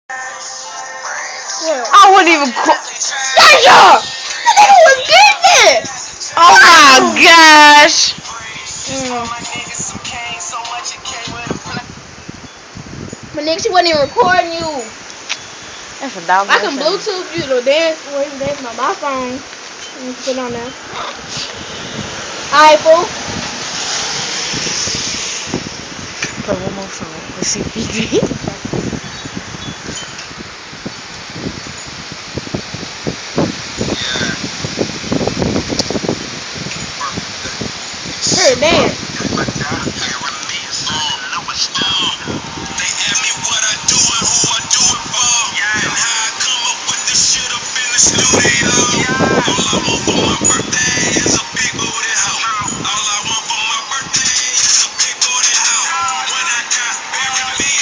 I wouldn't even call. Deja! The nigga was beating! Oh my gosh! But nigga, she wasn't even recording you. That's a dog. I can Bluetooth you to dance. Well, you dancing on my phone. You can put it on there. Alright, fool. Play one more song. Let's see if he can. Hey, dance.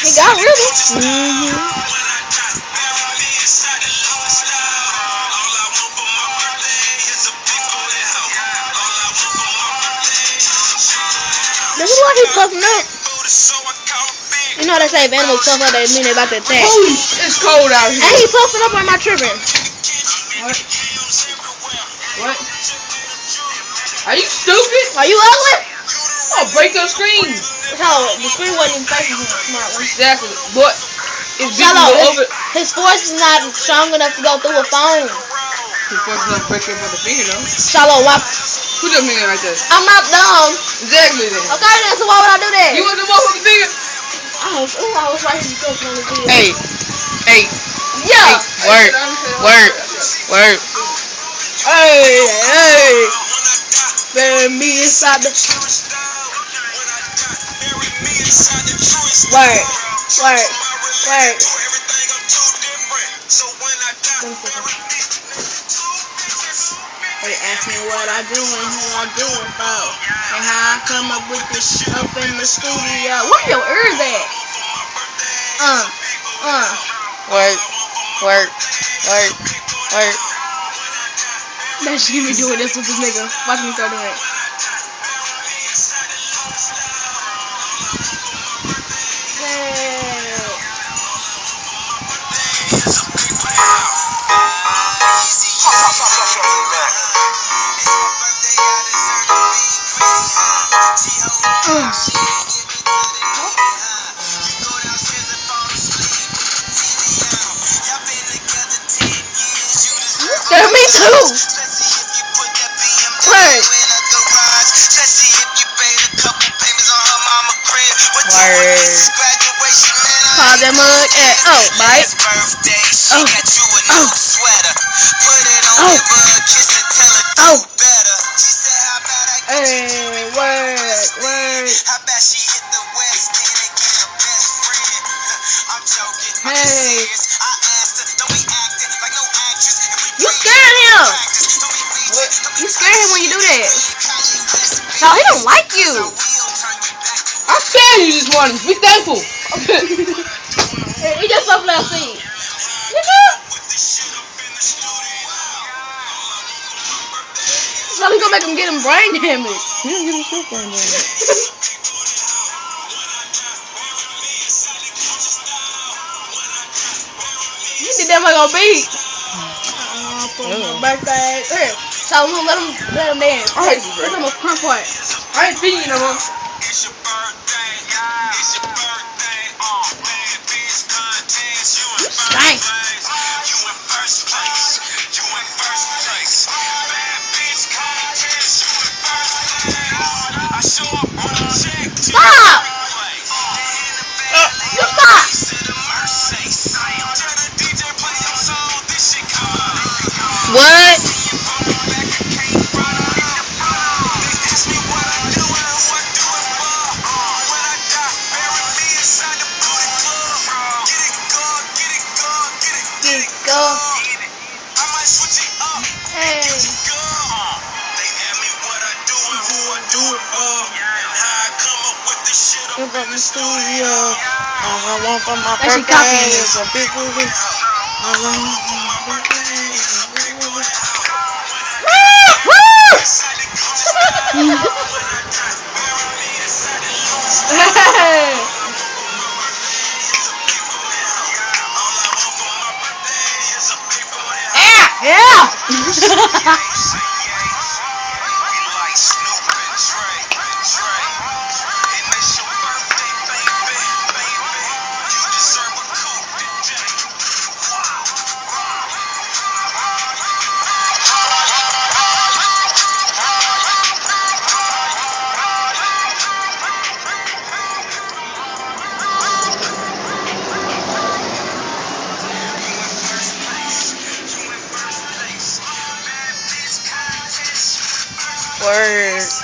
He got really. This is like he's puffing up. You know they say if animals puff up, they mean they about to attack. It's cold out here. And he puffing up on my tripping. What? What? Are you stupid? Are you ugly? I'll break your screen. So the screen wasn't even facing him, smart one. Exactly. But it's Shallow, over. his force is not strong enough to go through a phone. He's supposed to break your finger though. Shallow, why? Put your finger right there. I'm not dumb. Exactly then. Okay then, so why would I do that? You want the motherfucking finger? I was right here discussing on the video. Hey. Yeah. Hey, work. Hey. Bury me inside the. Work. They ask me what I do and who I do it for, and how I come up with this shit up in the studio. Where your ears at? Work. That shit be doing this with this nigga. Watch me start doing it. Yeah, me too. Right. Call that mug at bite. Hey, work. Hey. You scared him. You scared him when you do that. No, he don't like you. I scared you this morning. Be thankful. Hey, we just up last scene. So we gonna make him get him brain damage. He don't give a shit for him. You did that much on beat. For my birthday. Here, so let him dance. Alright, This is my front part. I ain't feeding you no more. You stink. Stop! You stop! What? Go. Hey. From the studio. All I want for my That she birthday copying is a big movie. Yeah. Word.